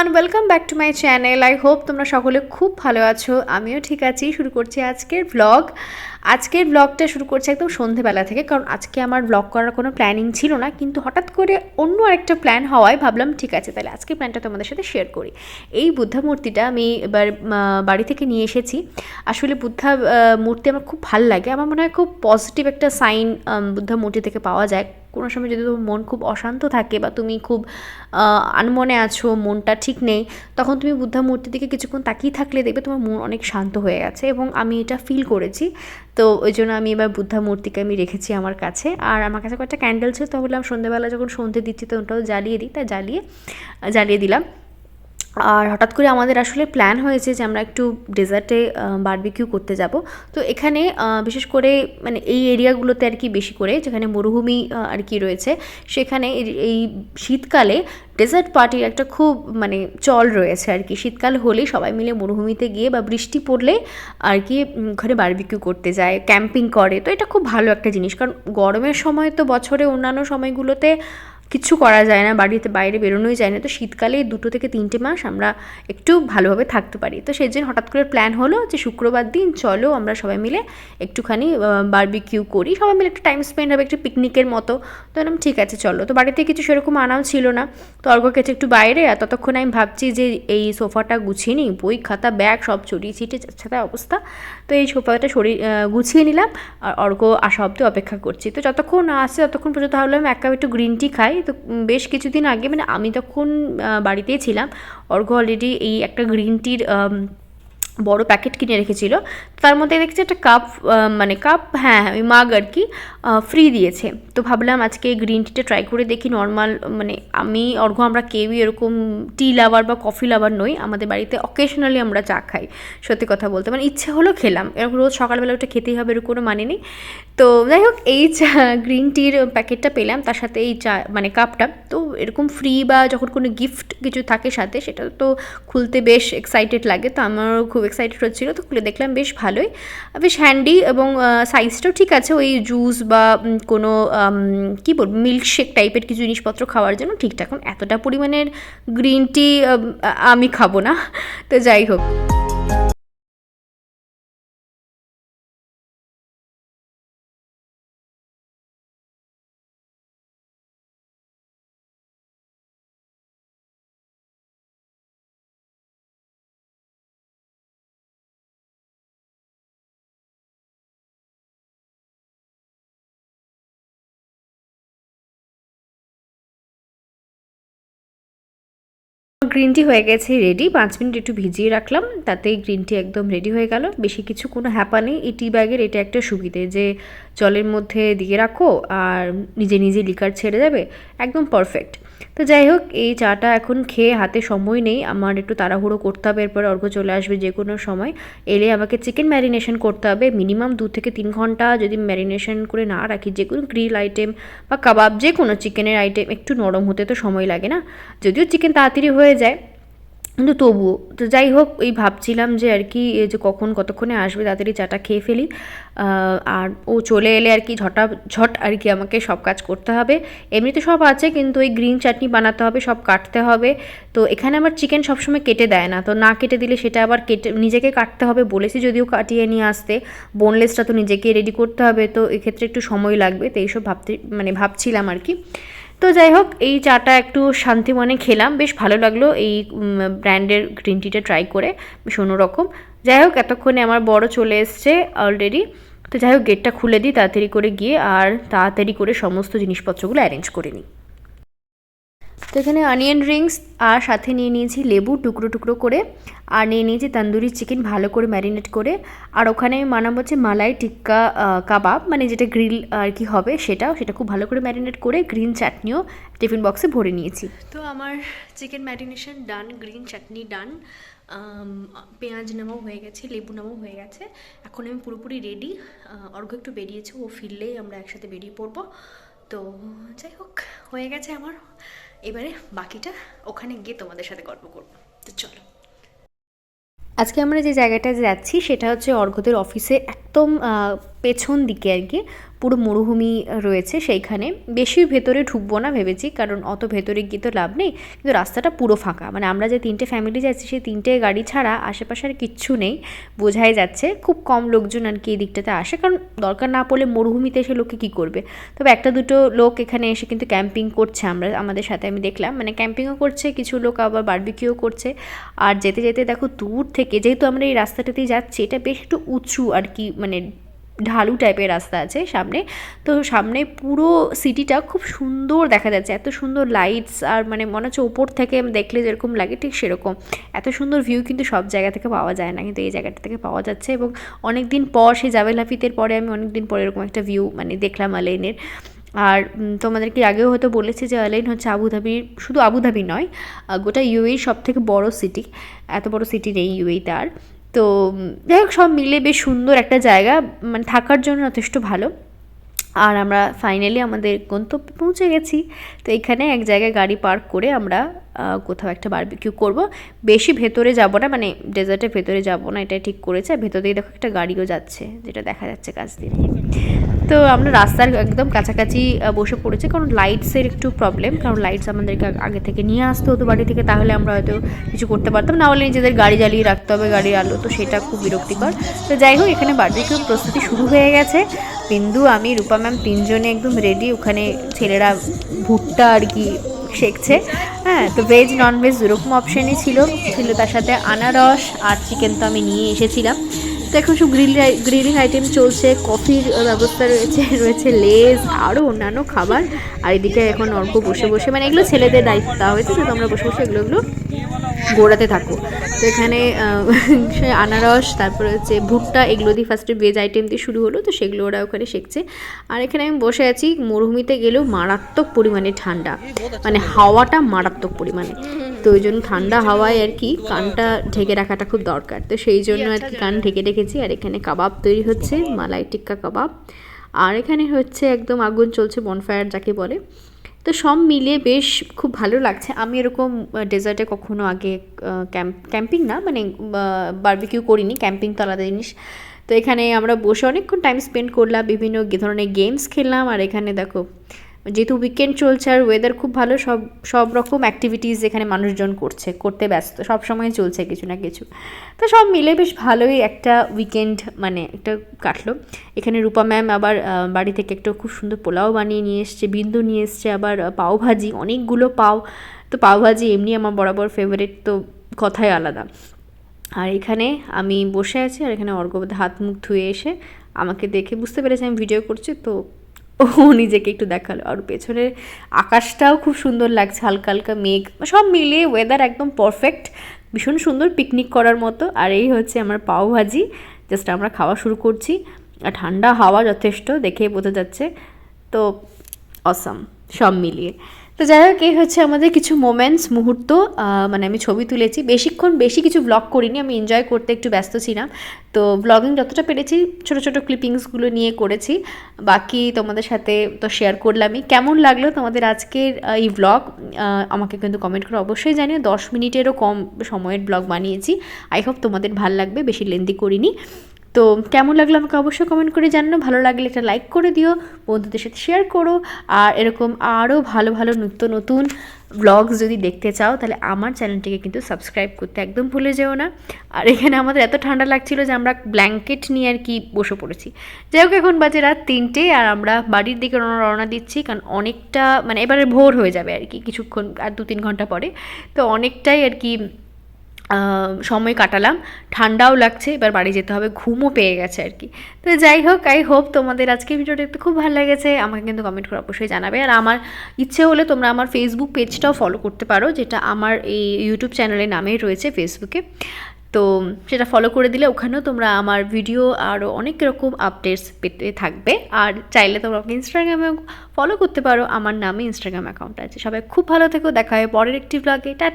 Everyone, welcome back to my channel. I hope তোমরা সকলে খুব ভালো আছো। আমিও ঠিক আছি। শুরু করছি আজকের ব্লগটা শুরু করছি একদম সন্ধেবেলা থেকে, কারণ আজকে আমার ব্লগ করার কোনো প্ল্যানিং ছিল না, কিন্তু হঠাৎ করে অন্য আরেকটা প্ল্যান হওয়ায় ভাবলাম ঠিক আছে তাহলে আজকের প্ল্যানটা তোমাদের সাথে শেয়ার করি। এই বুদ্ধা মূর্তিটা আমি এবার বাড়ি থেকে নিয়ে এসেছি। আসলে বুদ্ধা মূর্তি আমার খুব ভালো লাগে। আমার মনে হয় খুব পজিটিভ একটা সাইন বুদ্ধা মূর্তি থেকে পাওয়া যায়। কোনো সময় যদি তোমার মন খুব অশান্ত থাকে বা তুমি খুব আনমনে আছো, মনটা ঠিক নেই, তখন তুমি বুদ্ধা মূর্তির দিকে কিছুক্ষণ তাকিয়ে থাকলে দেখবে তোমার মন অনেক শান্ত হয়ে গেছে, এবং আমি এটা ফিল করেছি। তো ওই জন্য আমি এবার বুদ্ধা মূর্তিকে আমি রেখেছি আমার কাছে। আর আমার কাছে কয়েকটা ক্যান্ডেল ছিল, তো বললাম সন্ধ্যেবেলা যখন সন্ধে দিচ্ছি তো ওটাও জ্বালিয়ে দিই, তাই জ্বালিয়ে দিলাম। আর হঠাৎ করে আমাদের আসলে প্ল্যান হয়েছে যে আমরা একটু ডেজার্টে বারবিকিউ করতে যাব। তো এখানে বিশেষ করে মানে এই এরিয়াগুলোতে আর কি বেশি করে, যেখানে মরুভূমি আর কি রয়েছে, সেখানে এই শীতকালে ডেজার্ট পার্টির একটা খুব মানে চল রয়েছে আর কি। শীতকাল হলেই সবাই মিলে মরুভূমিতে গিয়ে বা বৃষ্টি পড়লে আর কি ঘরে বারবিকিউ করতে যায়, ক্যাম্পিং করে। তো এটা খুব ভালো একটা জিনিস, কারণ গরমের সময় তো বছরে অন্যান্য সময়গুলোতে কিছু করা যায় না, বাড়িতে বাইরে বেরোনোই যায় না। তো শীতকালে 2 থেকে 3 মাস আমরা একটু ভালোভাবে থাকতে পারি। তো সেই জন্য হঠাৎ করে প্ল্যান হলো যে শুক্রবার দিন চলো আমরা সবাই মিলে একটুখানি বারবিকিউ করি, সবাই মিলে একটু টাইম স্পেন্ড হবে, একটু পিকনিকের মতো। তো বললাম ঠিক আছে চলো। তো বাড়িতে কিছু সেরকম আনাও ছিল না, তো অর্ঘ্য গেছে একটু বাইরে। আর ততক্ষণ আমি ভাবছি যে এই সোফাটা গুছিয়ে নিই, বই খাতা ব্যাগ সব ছড়িয়ে ছিটিয়ে ছাড়া অবস্থা। তো এই সোফাটা গুছিয়ে নিলাম, আর অর্ঘ্য আসা অব্দি অপেক্ষা করছি। তো যতক্ষণ আসছে ততক্ষণ পর্যন্ত ভাবলাম এক কাপ একটু গ্রিন টি খাই। তো বেশ কিছুদিন আগে মানে আমি তখন বাড়িতেই ছিলাম, অর্ঘ্য অলরেডি এই একটা গ্রিন টির বড় প্যাকেট কিনে রেখেছিল। তার মধ্যে দেখছি একটা কাপ, মানে কাপ, হ্যাঁ ওই মাগ আর কি ফ্রি দিয়েছে। তো ভাবলাম আজকে গ্রিন টিটা ট্রাই করে দেখি। নর্মাল মানে আমি অর্ঘ্য আমরা কেউই এরকম টি লাভার বা কফি লাভার নই। আমাদের বাড়িতে অকেশনালি আমরা চা খাই, সত্যি কথা বলতে মানে ইচ্ছে হলো খেলাম, এরকম রোজ সকালবেলা ওটা খেতেই হবে এর কোনো মানে নেই। তো যাই হোক এই চা গ্রিন টির প্যাকেটটা পেলাম, তার সাথে এই চা মানে কাপটা। তো এরকম ফ্রি বা যখন কোনো গিফট কিছু থাকে সাথে, সেটা তো খুলতে বেশ এক্সাইটেড লাগে। তো আমারও খুব এক্সাইটেড হচ্ছিলো। তো খুলে দেখলাম বেশ ভালোই, বেশ হ্যান্ডি, এবং সাইজটাও ঠিক আছে। ওই জুস বা কোনো কী বলবো মিল্কশেক টাইপের কিছু জিনিসপত্র খাওয়ার জন্য ঠিকঠাক। এখন এতটা পরিমাণের গ্রিন টি আমি খাবো না। তো যাই হোক, গ্রিন টি হয়ে গেছে রেডি। 5 মিনিট একটু ভিজিয়ে রাখলাম, তাতেই গ্রিন টি একদম রেডি হয়ে গেল। বেশি কিছু কোনো হ্যাপা নেই। এই টি ব্যাগের এটা একটা সুবিধে যে জলের মধ্যে দিয়ে রাখো আর নিজে নিজে লিকার ছেড়ে যাবে, একদম পারফেক্ট। তো যাই হোক এই চাটা এখন খেয়ে হাতে সময় নেই, আমার একটু তাড়াহুড়ো করতে হবে। এরপরে অর্ঘ্য চলে আসবে যে কোনো সময়। এলে আমাকে চিকেন ম্যারিনেশন করতে হবে মিনিমাম 2 থেকে 3 ঘন্টা। যদি ম্যারিনেশন করে না রাখি, যে কোনো গ্রিল আইটেম বা কাবাব, যে কোনো চিকেনের আইটেম একটু নরম হতে তো সময় লাগে না। যদিও চিকেন তাড়াতাড়ি হয়ে যায়, কিন্তু তবুও। তো যাই হোক এই ভাবছিলাম যে আর কি যে কতক্ষণে আসবে, তাড়াতাড়ি চাটা খেয়ে ফেলি। আর ও চলে এলে আর কি ঝট আর কি আমাকে সব কাজ করতে হবে। এমনিতে সব আছে, কিন্তু ওই গ্রিন চাটনি বানাতে হবে, সব কাটতে হবে। তো এখানে আমার চিকেন সবসময় কেটে দেয় না, তো না কেটে দিলে সেটা আবার নিজেকে কাটতে হবে। বলেছি যদিও কাটিয়ে নিয়ে আসতে, বোনলেসটা তো নিজেকে রেডি করতে হবে, তো এক্ষেত্রে একটু সময় লাগবে। তো এইসব ভাবছিলাম আর কি। তো যাই হোক এই চাটা একটু শান্তি মনে খেলাম, বেশ ভালো লাগলো এই ব্র্যান্ডের গ্রিন টিটা ট্রাই করে, বেশ অন্যরকম। যাই হোক এতক্ষণে আমার বড় চলে এসছে অলরেডি। তো যাই হোক গেটটা খুলে দিই তাড়াতাড়ি করে গিয়ে, আর তাড়াতাড়ি করে সমস্ত জিনিসপত্রগুলো অ্যারেঞ্জ করে নিই। তো এখানে অনিয়ন রিংস আর সাথে নিয়ে নিয়েছি লেবু টুকরো টুকরো করে, আর নিয়ে নিয়েছি তন্দুরি চিকেন ভালো করে ম্যারিনেট করে। আর ওখানে আমি বানাবো হচ্ছে মালাই টিক্কা কাবাব, মানে যেটা গ্রিল আর কি হবে সেটা খুব ভালো করে ম্যারিনেট করে গ্রিন চাটনিও টিফিন বক্সে ভরে নিয়েছি। তো আমার চিকেন ম্যারিনেশন ডান, গ্রিন চাটনি ডান, পেঁয়াজ নামাও হয়ে গেছে, লেবু নামাও হয়ে গেছে। এখন আমি পুরোপুরি রেডি। অর্ঘ্য একটু বেরিয়েছে, ও ফিরলেই আমরা একসাথে বেরিয়ে পড়বো। তো যাই হোক হয়ে গেছে আমার। এবারে বাকিটা ওখানে গিয়ে তোমাদের সাথে গল্প করবো। তো চলো। আজকে আমরা যে জায়গাটায় যাচ্ছি সেটা হচ্ছে অর্ঘ্যদের অফিসে একদম পেছন দিকে আর কি পুরো মরুভূমি রয়েছে, সেইখানে বেশি ভেতরে ঢুকবো না ভেবেছি, কারণ অত ভেতরে গিয়ে তো লাভ নেই। কিন্তু রাস্তাটা পুরো ফাঁকা, মানে আমরা যে 3টে ফ্যামিলি যাচ্ছি সেই 3টে গাড়ি ছাড়া আশেপাশে আর কিচ্ছু নেই, বোঝাই যাচ্ছে। খুব কম লোকজন আর কি এই দিকটাতে আসে, কারণ দরকার না পড়লে মরুভূমিতে এসে লোকে কী করবে। তবে একটা দুটো লোক এখানে এসে কিন্তু ক্যাম্পিং করছে, আমাদের সাথে আমি দেখলাম, মানে ক্যাম্পিংও করছে, কিছু লোক আবার বারবিকিউ করছে। আর যেতে যেতে দেখো দূর থেকে, যেহেতু আমরা এই রাস্তাটাতেই যাচ্ছি, এটা বেশ একটু উঁচু আর কি, মানে ঢালু টাইপের রাস্তা আছে সামনে, তো সামনে পুরো সিটিটা খুব সুন্দর দেখা যাচ্ছে, এত সুন্দর লাইটস, আর মানে মনে হচ্ছে ওপর থেকে দেখলে যেরকম লাগে ঠিক সেরকম। এত সুন্দর ভিউ কিন্তু সব জায়গা থেকে পাওয়া যায় না, কিন্তু এই জায়গাটা থেকে পাওয়া যাচ্ছে। এবং অনেক দিন পর, সেই জাবেল হাফিজের পরে আমি অনেক দিন পরে এরকম একটা ভিউ মানে দেখলাম আলাইনের। আর তোমাদেরকে আগেও হয়তো বলেছি যে আলাইন হচ্ছে আবুধাবির, শুধু আবুধাবি নয়, গোটা ইউএইর সব থেকে বড়ো সিটি। এত বড় সিটি নেই ইউএইতে আর। তো যাই হোক, সব মিলে বেশ সুন্দর একটা জায়গা, মানে থাকার জন্য যথেষ্ট ভালো। আর আমরা ফাইনালি আমাদের গন্তব্যে পৌঁছে গেছি। তো এখানে এক জায়গায় গাড়ি পার্ক করে আমরা কোথাও একটা বারবিকিউ করব। বেশি ভেতরে যাব না, মানে ডেজার্টের ভেতরে যাব না, এটাই ঠিক করেছে। ভেতর দিয়ে দেখো একটা গাড়িও যাচ্ছে, যেটা দেখা যাচ্ছে কাছ দিয়ে। তো আমরা রাস্তার একদম কাছাকাছি বসে পড়েছি, কারণ লাইটসের একটু প্রবলেম, কারণ লাইটস আমাদেরকে আগে থেকে নিয়ে আসতে হতো বাড়ি থেকে, তাহলে আমরা হয়তো কিছু করতে পারতাম না, হলে নিজেদের গাড়ি জ্বালিয়ে রাখতে হবে, গাড়ির আলো, তো সেটা খুব বিরক্তিকর। তো যাই হোক, এখানে বারবিকিউ প্রস্তুতি শুরু হয়ে গেছে। বিন্দু, আমি, রূপা ম্যাম 3জনে একদম রেডি। ওখানে ছেলেরা ভুট্টা আর কি শেখছে। হ্যাঁ, তো ভেজ নন ভেজ দুরকম অপশানই ছিল তার সাথে আনারস আর চিকেন তো আমি নিয়ে এসেছিলাম। তো এখন সব গ্রিলিং আইটেম চলছে, কফির ব্যবস্থা রয়েছে লেজ, আরও অন্যান্য খাবার। আর এদিকে এখন অর্ক বসে বসে, মানে এগুলো ছেলেদের দায়িত্ব দেওয়া হয়েছে, তো তোমরা বসে বসে এগুলো গোড়াতে থাকো। তো এখানে আনারস, তারপরে হচ্ছে ভুট্টা, এগুলো দিয়ে ফার্স্টে ভেজ আইটেম দিয়ে শুরু হলো, তো সেগুলো ওরা ওখানে শিখছে। আর এখানে আমি বসে আছি। মরুভূমিতে গেলেও মারাত্মক পরিমাণে ঠান্ডা, মানে হাওয়াটা মারাত্মক পরিমাণে, তো ওই জন্য ঠান্ডা হাওয়ায় আর কি কানটা ঢেকে রাখাটা খুব দরকার, তো সেই জন্য আর কি কান ঢেকে রেখেছি। আর এখানে কাবাব তৈরি হচ্ছে, মালাই টিক্কা কাবাব। আর এখানে হচ্ছে একদম আগুন চলছে, বনফায়ার যাকে বলে। তো সব মিলিয়ে বেশ খুব ভালো লাগছে। আমি এরকম ডেজার্টে কখনো আগে ক্যাম্পিং না, মানে বারবিকিউ করিনি, ক্যাম্পিং তো আলাদা জিনিস। তো এখানে আমরা বসে অনেকক্ষণ টাইম স্পেন্ড করলাম, বিভিন্ন ধরনের গেমস খেললাম। আর এখানে দেখো, যেহেতু উইকেন্ড চলছে আর ওয়েদার খুব ভালো, সব রকম অ্যাক্টিভিটিস এখানে মানুষজন করতে ব্যস্ত, সব সময় চলছে কিছু না কিছু। তো সব মিলে বেশ ভালোই একটা উইকেন্ড মানে একটা কাটলো। এখানে রূপা ম্যাম আবার বাড়ি থেকে একটা খুব সুন্দর পোলাও বানিয়ে নিয়ে এসছে, বিন্দু নিয়ে এসছে আবার পাওভাজি, অনেকগুলো পাও। তো পাওভাজি এমনি আমার বরাবর ফেভারিট, তো কথাই আলাদা। আর এখানে আমি বসে আছি, আর এখানে অর্ঘ্য হাত মুখ ধুয়ে এসে আমাকে দেখে বুঝতে পেরেছে আমি ভিডিও করছি, তো ও নিজেকে একটু দেখালো। আর পেছনের আকাশটাও খুব সুন্দর লাগছে, হালকা হালকা মেঘ, সব মিলিয়ে ওয়েদার একদম পারফেক্ট, ভীষণ সুন্দর পিকনিক করার মতো। আর এই হচ্ছে আমার পাওভাজি, জাস্ট আমরা খাওয়া শুরু করছি। আর ঠান্ডা হাওয়া যথেষ্ট, দেখেই বোঝা যাচ্ছে। তো অসাম সব মিলিয়ে। তো যাই হোক, এই হচ্ছে আমাদের কিছু মুহূর্ত, মানে আমি ছবি তুলেছি। বেশি কিছু ব্লগ করিনি, আমি এনজয় করতে একটু ব্যস্ত ছিলাম। তো ব্লগিং যতটা পেরেছি ছোটো ছোটো ক্লিপিংসগুলো নিয়ে করেছি, বাকি তোমাদের সাথে তো শেয়ার করলামই। কেমন লাগলো তোমাদের আজকের এই ব্লগ আমাকে কিন্তু কমেন্ট করে অবশ্যই জানিও। 10 মিনিটেরও কম সময়ের ব্লগ বানিয়েছি, আই হোপ তোমাদের ভালো লাগবে, বেশি লেন্দি করিনি। তো কেমন লাগলো আমাকে অবশ্যই কমেন্ট করে জানানো। ভালো লাগলে একটা লাইক করে দিও, বন্ধুদের সাথে শেয়ার করো। আর এরকম আরও ভালো ভালো নতুন ব্লগস যদি দেখতে চাও, তাহলে আমার চ্যানেলটিকে কিন্তু সাবস্ক্রাইব করতে একদম ভুলে যেও না। আর এখানে আমাদের এত ঠান্ডা লাগছিল যে আমরা ব্ল্যাঙ্কেট নিয়ে আর কি বসে পড়েছি। যাই হোক, এখন বাজে রাত 3টে, আর আমরা বাড়ির দিকে রওনা দিচ্ছি, কারণ অনেকটা মানে এবারে ভোর হয়ে যাবে আর কি, কিছুক্ষণ আর 2-3 ঘন্টা পরে। তো অনেকটাই আর কি সময় কাটালাম, ঠান্ডাও লাগছে, এবার বাড়ি যেতে হবে, ঘুমও পেয়ে গেছে আর কি। তো যাই হোক, আই হোপ তোমাদের আজকে ভিডিওটা দেখতে খুব ভালো লেগেছে, আমাকে কিন্তু কমেন্ট করে অবশ্যই জানাবে। আর আমার ইচ্ছে হলে তোমরা আমার ফেসবুক পেজটাও ফলো করতে পারো, যেটা আমার এই ইউটিউব চ্যানেলের নামেই রয়েছে ফেসবুকে। তো সেটা ফলো করে দিলে ওখানেও তোমরা আমার ভিডিও আরও অনেক রকম আপডেটস পেতে থাকবে। আর চাইলে তোমরা আমাকে ইনস্টাগ্রামে ফলো করতে পারো, আমার নামে ইনস্টাগ্রাম অ্যাকাউন্ট আছে। সবাই খুব ভালো থেকো, দেখা হয় পরের একটি ব্লগে।